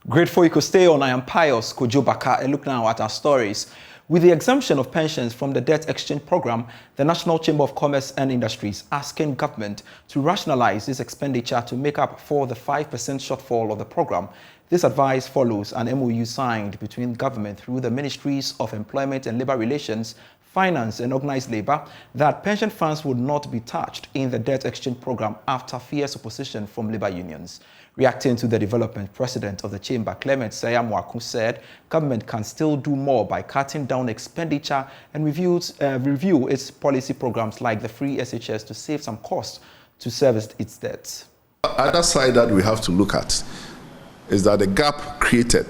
Grateful you could stay on. I am Pius Kojo Baka, and look now at our stories. With the exemption of pensions from the debt exchange program, the National Chamber of Commerce and Industry is asking government to rationalize this expenditure to make up for the 5% shortfall of the program. This advice follows an MOU signed between government through the Ministries of Employment and Labour Relations, Finance and Organised Labour that pension funds would not be touched in the debt exchange program after fierce opposition from labour unions. Reacting to the development, President of the Chamber, Clement Sayamwaku, said government can still do more by cutting down expenditure and review its policy programs like the free SHS to save some costs to service its debts. The other side that we have to look at is that the gap created.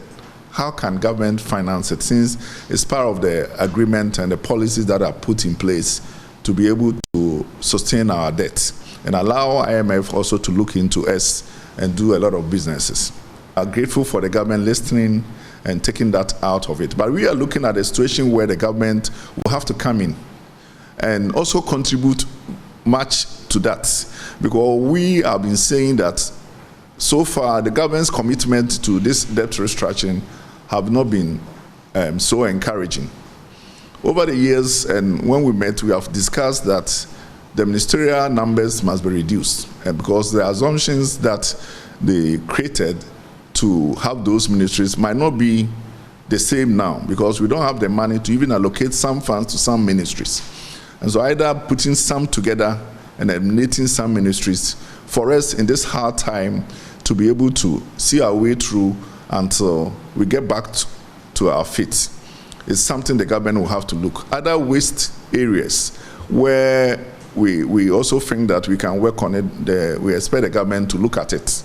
How can government finance it, since it's part of the agreement and the policies that are put in place to be able to sustain our debt and allow IMF also to look into us and do a lot of businesses. I'm grateful for the government listening and taking that out of it. But we are looking at a situation where the government will have to come in and also contribute much to that, because we have been saying that so far the government's commitment to this debt restructuring have not been so encouraging. Over the years, and when we met, we have discussed that the ministerial numbers must be reduced, because the assumptions that they created to have those ministries might not be the same now, because we don't have the money to even allocate some funds to some ministries. And so either putting some together and eliminating some ministries for us in this hard time to be able to see our way through until we get back to our feet is something the government will have to look. Other waste areas where we also think that we can work on it, we expect the government to look at it.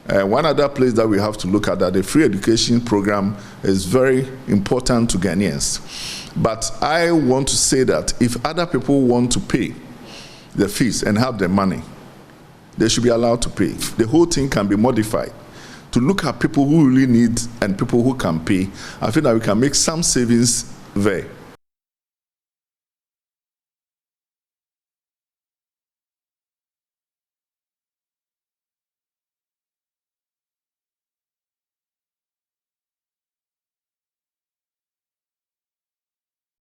One other place that we have to look at, that the free education program is very important to Ghanaians. But I want to say that if other people want to pay the fees and have the money, they should be allowed to pay. The whole thing can be modified to look at people who really need and people who can pay. I think that we can make some savings there.